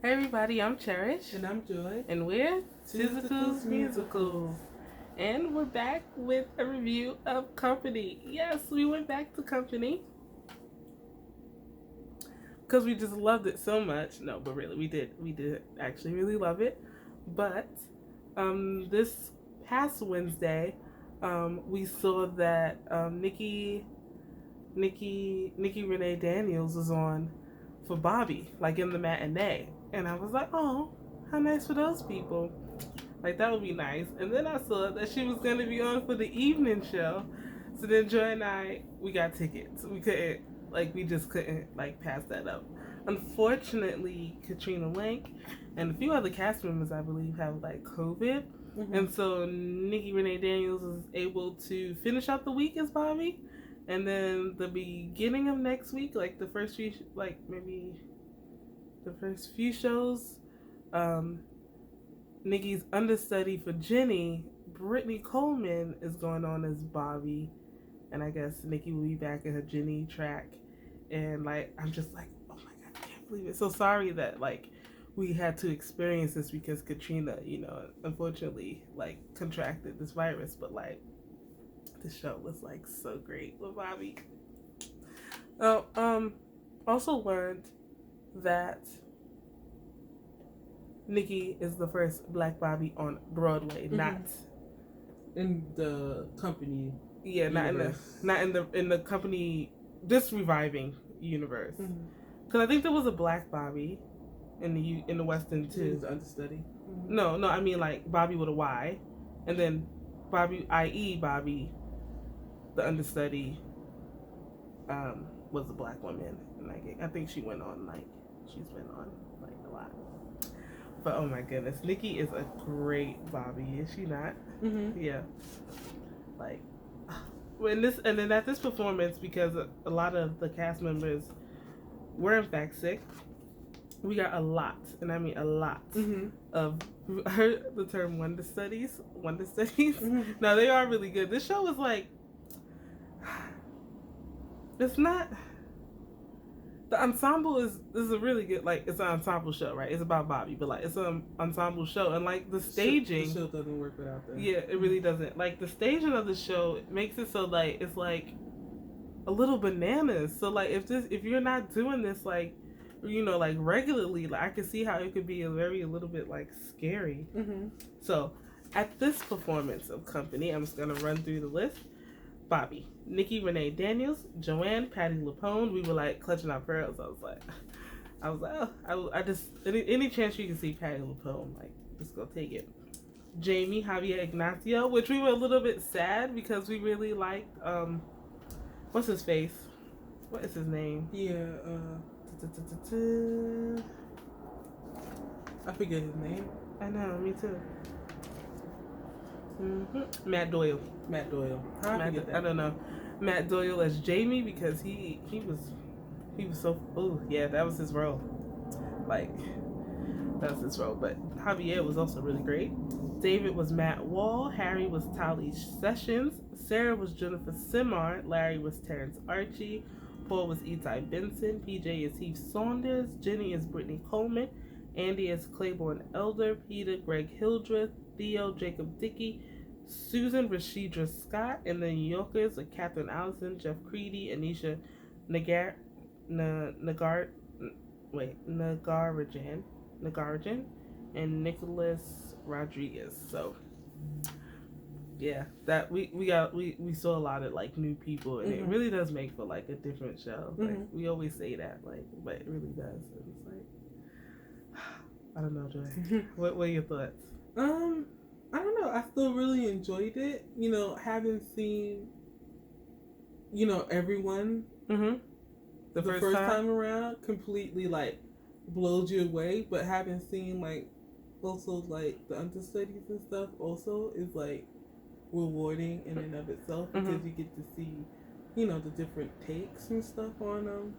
Hey everybody, I'm Cherish. And I'm Joy. And we're Tizicals Musicals. And we're back with a review of Company. Yes, we went back to Company because we just loved it so much. No, but really, we did actually really love it. But this past Wednesday, we saw that Nikki Renee Daniels was on for Bobby, like in the matinee. And I was like, oh, how nice for those people. Like, that would be nice. And then I saw that she was going to be on for the evening show. So then Joy and we got tickets. We just couldn't, pass that up. Unfortunately, Katrina Lenk and a few other cast members, I believe, have, COVID. Mm-hmm. And so Nikki Renee Daniels is able to finish out the week as Bobby. And then the beginning of next week, like the first few, maybe the first few shows, Nikki's understudy for Jenny, Brittany Coleman, is going on as Bobby. And I guess Nikki will be back in her Jenny track. And I'm just like, oh my God, I can't believe it. So sorry that we had to experience this because Katrina, unfortunately, contracted this virus. But the show was so great with Bobby. Also learned that Nikki is the first Black Bobby on Broadway, mm-hmm. not in the company. Yeah, not in the company, this reviving universe. Because I think there was a Black Bobby in the West End too. The understudy. Mm-hmm. No, I mean Bobby with a Y, and then Bobby, i.e. Bobby, the understudy, was a Black woman, and I think she went on she's been on a lot. But oh my goodness, Nikki is a great Bobby, is she not? Mm-hmm. Yeah. And then at this performance, because a lot of the cast members were in fact sick, we got a lot, and I mean a lot, mm-hmm. of the term wonderstudies. Mm-hmm. Now they are really good. This show is it's not. The ensemble is a really good, it's an ensemble show, right? It's about Bobby, but it's an ensemble show, and the staging. The show doesn't work without that. Yeah, it really doesn't. The staging of the show makes it so it's a little bananas. So if you're not doing this regularly, I can see how it could be a little bit scary. Mm-hmm. So at this performance of Company, I'm just gonna run through the list. Bobby, Nikki Renee Daniels, Joanne, Patti LuPone. We were clutching our pearls. I was like, oh, I just any chance you can see Patti LuPone, just go take it. Jamie, Javier Ignacio, which we were a little bit sad because we really liked what's his face? What is his name? Yeah, I forget his name. I know, me too. Mm-hmm. Matt Doyle. I don't know. Matt Doyle as Jamie because he was so. Oh yeah, that was his role. That was his role. But Javier was also really great. David was Matt Wall. Harry was Tali Sessions. Sarah was Jennifer Simard. Larry was Terrence Archie. Paul was Itai Benson. PJ is Heath Saunders. Jenny is Brittany Coleman. Andy is Claiborne Elder. Peter Greg Hildreth. Theo Jacob Dickey. Susan Rashidra Scott. And the New Yorkers are Catherine Allison, Jeff Creedy, Anisha Nagarajan, and Nicholas Rodriguez. So yeah, that we saw a lot of new people, and mm-hmm. it really does make for a different show. Mm-hmm. We always say that, but it really does. And it's I don't know, Joy. What are your thoughts? I don't know. I still really enjoyed it. Having seen, everyone mm-hmm. the first time around completely blows you away. But having seen also the understudies and stuff also is rewarding in and of itself because mm-hmm. you get to see, the different takes and stuff on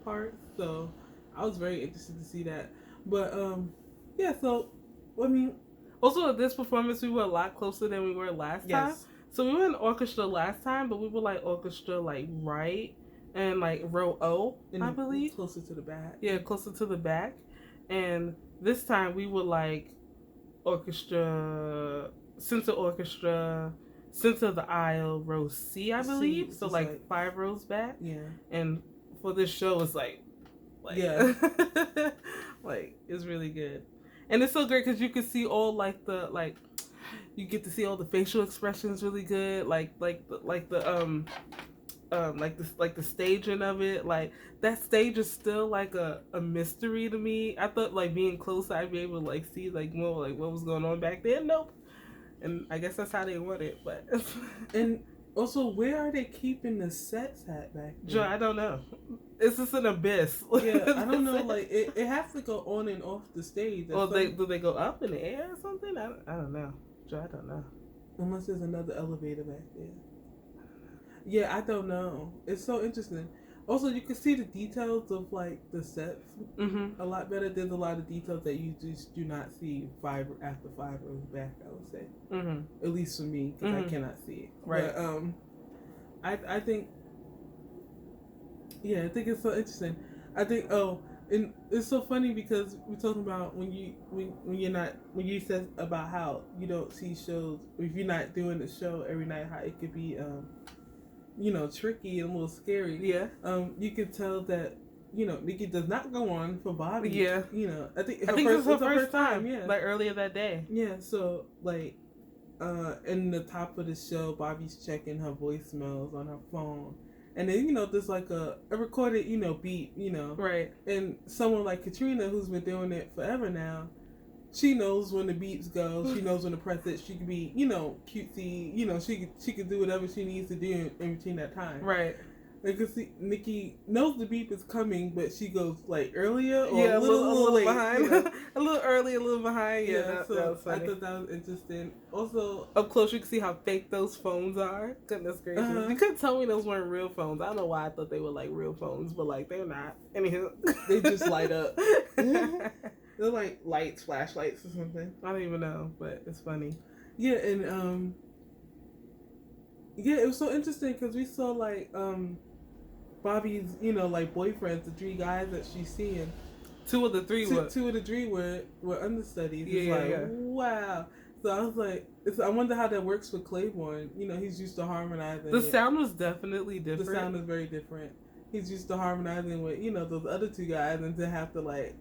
parts. So I was very interested to see that. But yeah. So I mean. Also, at this performance, we were a lot closer than we were last time. So we were in orchestra last time, but we were orchestra right and row O, I believe. Closer to the back. Yeah, closer to the back. And this time we were like orchestra, center orchestra, center of the aisle, row C, I believe. So like 5 rows back. Yeah. And for this show, it's like yeah, like it's really good, and it's so great because you can see all you get to see all the facial expressions really good, like the staging of it. Like that stage is still like a mystery to me. I thought like being close I'd be able to like see like more like what was going on back there. Nope. And I guess that's how they want it, but and also, where are they keeping the sets at back there? Joe, I don't know. It's just an abyss. Yeah, I don't know. Like it has to go on and off the stage. Well, do they go up in the air or something? I don't know. Joe, I don't know. Unless there's another elevator back there. Yeah, I don't know. It's so interesting. Also, you can see the details of like the sets a lot better. There's a lot of details that you just do not see after 5 rows back, I would say. At least for me, because I cannot see it. Right. But I think, yeah, I think it's so interesting. I think and it's so funny because we're talking about when you said about how you don't see shows, if you're not doing the show every night, how it could be tricky and a little scary. Yeah. You could tell that, Nikki does not go on for Bobby. Yeah. I think this was her first time. Yeah. Like earlier that day. Yeah. So like, in the top of the show, Bobby's checking her voicemails on her phone, and then there's like a recorded beat. Right. And someone like Katrina, who's been doing it forever now, she knows when the beeps go. She knows when to press it. She can be, cutesy. She can do whatever she needs to do in between that time. Right. Because Nikki knows the beep is coming, but she goes like earlier or a little late, behind. A little early, a little behind. Yeah, so that was funny. I thought that was interesting. Also, up close, you can see how fake those phones are. Goodness gracious. You couldn't tell me those weren't real phones. I don't know why I thought they were like real phones, but like they're not. Anywho. They just light up. They're like lights, flashlights or something. I don't even know, but it's funny. Yeah, and it was so interesting because we saw like Bobby's, like boyfriends, the 3 guys that she's seeing. 2 of the 3 were. 2 of the 3 were understudies. Yeah, it's like, wow. So I was like, I wonder how that works for Claiborne. He's used to harmonizing. The sound was definitely different. The sound is very different. He's used to harmonizing with, those other 2 guys, and to have to like,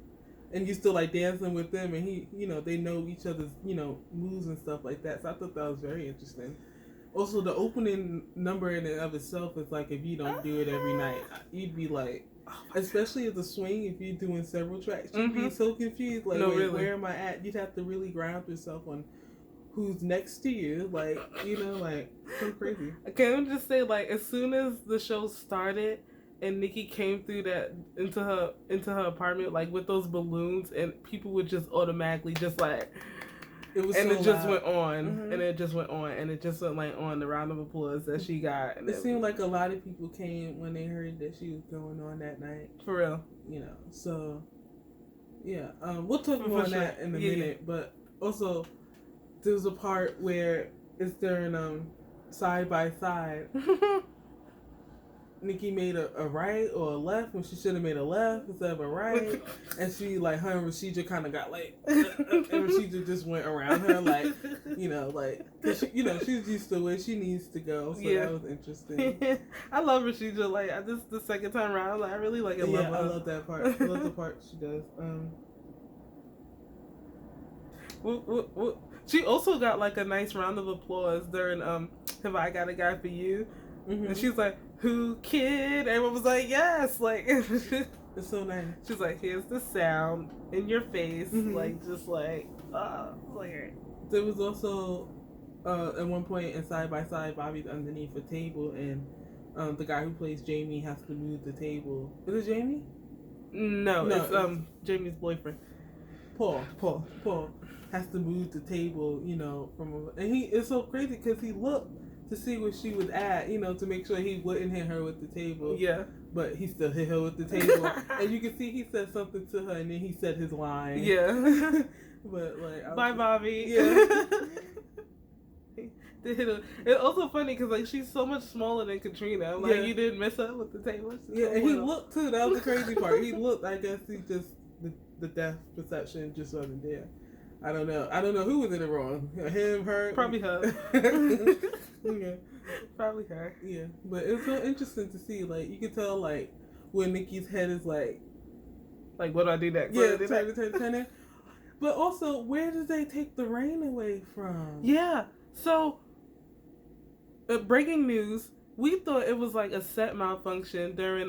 and you still like dancing with them, and he, they know each other's, moves and stuff like that. So I thought that was very interesting. Also, the opening number in and of itself is like, if you don't do it every night, you'd be like, especially as a swing, if you're doing several tracks, you'd be so confused. Like, really. Where am I at? You'd have to really ground yourself on who's next to you. Like, like, so crazy. Can I just say, like, as soon as the show started, and Nikki came through into her apartment like with those balloons, and people would just automatically just like, it was, and so it just went on, and it just went on, and it just went like on the round of applause that she got. And it seemed like a lot of people came when they heard that she was going on that night. For real, So yeah, we'll talk more on that in a minute. But also, there was a part where it's during side by side. Nikki made a right or a left when she should have made a left instead of a right, and she like her and Rashida kind of got like, and Rashida just went around her like, like, cause she, she's used to where she needs to go. So that was interesting. I love Rashida. Like the second time around, like I really like it. Yeah, I love that part. I love the part she does. She also got like a nice round of applause during Have I Got a Guy for You? And she's like, "Who kid?" Everyone was like, "Yes!" Like, it's so nice. She's like, "Here's the sound in your face," like just like, like. There was also at one point in Side by Side, Bobby's underneath a table, and the guy who plays Jamie has to move the table. Is it Jamie? No, it's Jamie's boyfriend. Paul has to move the table, and it's so crazy because he looked to see where she was at, to make sure he wouldn't hit her with the table. Yeah. But he still hit her with the table. And you can see he said something to her, and then he said his line. Yeah. But, like... Bye, Bobby. Yeah. It's also funny because, like, she's so much smaller than Katrina. Like, you didn't miss her with the table. Yeah, and he looked, too. That was the crazy part. He looked, I guess he just... the depth perception just wasn't there. I don't know who was in it wrong. Him, her, probably her. Yeah, probably her. Yeah, but it was so interesting to see. Like you could tell, like when Nikki's head is like, what do I do next? Yeah, turn. But also, where did they take the rain away from? Yeah. So, breaking news. We thought it was like a set malfunction during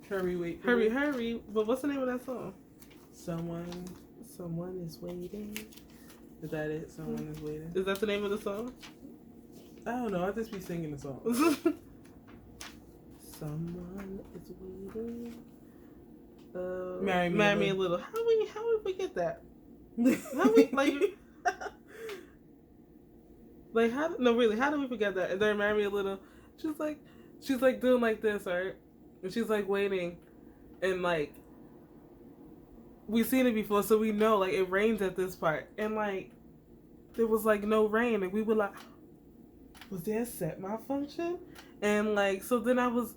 Hurry. But what's the name of that song? Someone is waiting. Is that it? Someone is waiting. Is that the name of the song? I don't know. I just be singing the song. Someone is waiting. Marry me a little. How we forget that? How we how do we forget that? And then marry me a little. She's like doing like this, right? And she's like waiting, and like we've seen it before, so we know like it rains at this part, and like there was like no rain, and we were like, was there a set malfunction? And like so then I was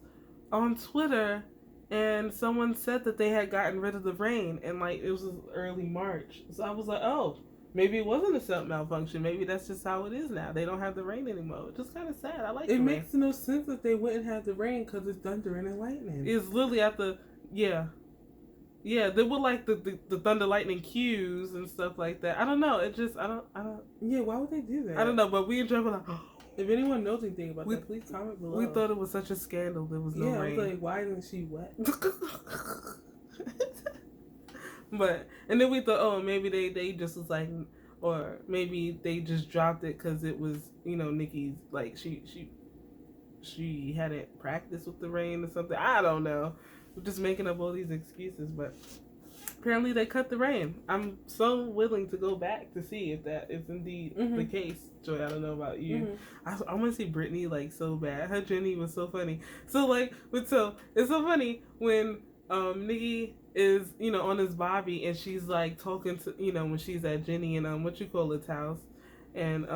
on Twitter, and someone said that they had gotten rid of the rain, and like it was early March, so I was like, oh, maybe it wasn't a set malfunction. Maybe that's just how it is now. They don't have the rain anymore. Just kind of sad. I like it. It makes no sense that they wouldn't have the rain because it's thundering and lightning. It's literally at the yeah. They were like the thunder lightning cues and stuff like that. I don't know. It just I don't. Yeah, why would they do that? I don't know. But we enjoy like. If anyone knows anything about that, please comment below. We thought it was such a scandal. There was no rain. I was like, why isn't she wet? But and then we thought, oh, maybe they just was like, or maybe they just dropped it because it was Nikki's like she hadn't practiced with the rain or something. I don't know. We're just making up all these excuses, but apparently they cut the rain. I'm so willing to go back to see if that is indeed the case. Joy, I don't know about you. I want to see Brittany like so bad. Her journey was so funny. So it's so funny when Nikki is on his Bobby and she's like talking to when she's at Jenny and what you call it's house and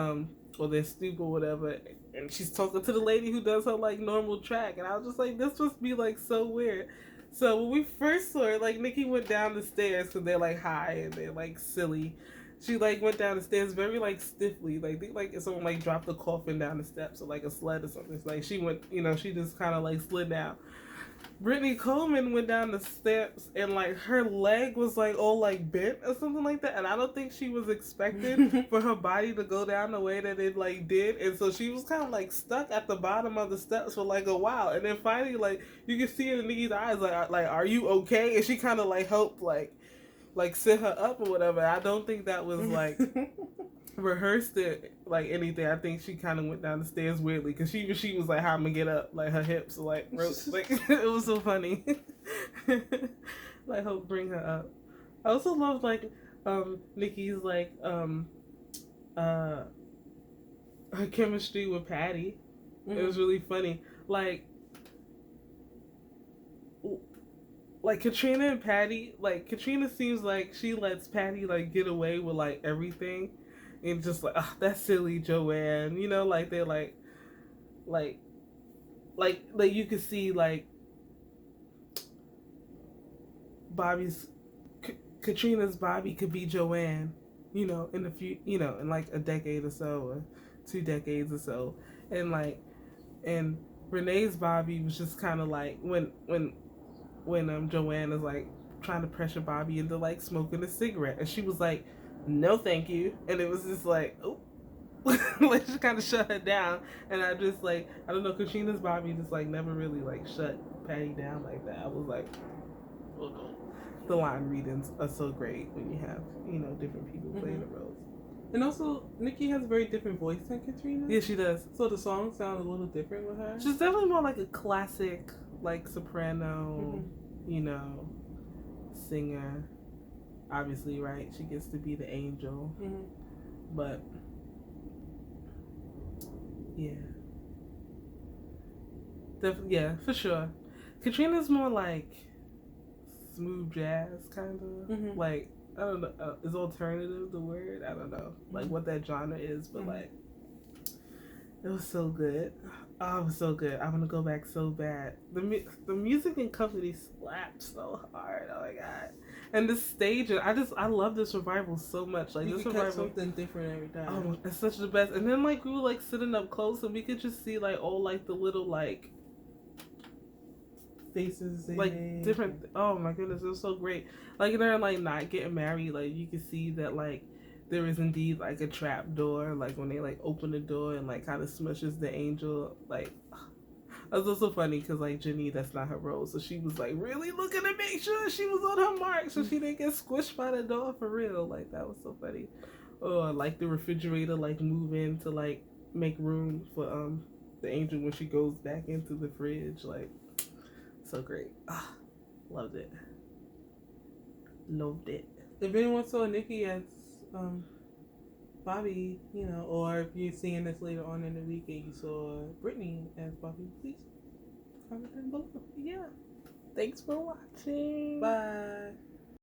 or their stoop or whatever, and she's talking to the lady who does her like normal track, and I was just like, this must be like so weird. So when we first saw it, like Nikki went down the stairs because they're like high and they're like silly. She like went down the stairs very like stiffly, like someone like dropped a coffin down the steps or like a sled or something. It's like she went, she just kind of like slid down. Brittany Coleman went down the steps and like her leg was like all like bent or something like that, and I don't think she was expecting for her body to go down the way that it like did, and so she was kind of like stuck at the bottom of the steps for like a while, and then finally like you can see in Nikki's eyes like are you okay? And she kind of like helped like sit her up or whatever. I don't think that was like rehearsed it like anything. I think she kind of went down the stairs weirdly because she was like, how I'm gonna get up, like her hips like it was so funny. Like help bring her up. I also love like Nikki's like her chemistry with Patty. It was really funny. Like Katrina and Patty, like Katrina seems like she lets Patty like get away with like everything. And just like, oh, that's silly, Joanne. Like they're like you could see like Katrina's Bobby could be Joanne, in a few, in like a decade or so, or 2 decades or so, and Renee's Bobby was just kind of like when Joanne is like trying to pressure Bobby into like smoking a cigarette, and she was like, no thank you, and it was just like, oh. Like she kind of shut her down, and I just like, I don't know, Katrina's Bobby just like never really like shut Patty down like that. I was like, oh no. The line readings are so great when you have different people playing the roles. And also Nikki has a very different voice than Katrina. Yeah, she does. So the songs sound a little different with her. She's definitely more like a classic like soprano, singer. Obviously, right? She gets to be the angel. But, yeah. Yeah, for sure. Katrina's more like smooth jazz, kind of. Like, I don't know. Is alternative the word? I don't know. Like, what that genre is, but like, it was so good. Oh, it was so good. I want to go back so bad. The music and company slapped so hard. Oh my god! And the stage, I love this revival so much. Like You this could catch revival, something different every time. oh, it's such the best. And then like we were like sitting up close, and we could just see like all like the little like Faces they like make. different. Oh my goodness, it was so great. Like they're like not getting married. Like you can see that like there is indeed like a trap door. Like when they like open the door and like kind of smushes the angel. Like that was also funny because like Jenny, that's not her role, so she was like really looking to make sure she was on her mark so she didn't get squished by the door for real. Like that was so funny. Or like the refrigerator like move in to like make room for the angel when she goes back into the fridge. Like so great. Loved it. Loved it. If anyone saw Nikki as Bobby, you know, or if you're seeing this later on in the week and you saw Brittany as Bobby, please comment down below. Yeah. Thanks for watching. Bye.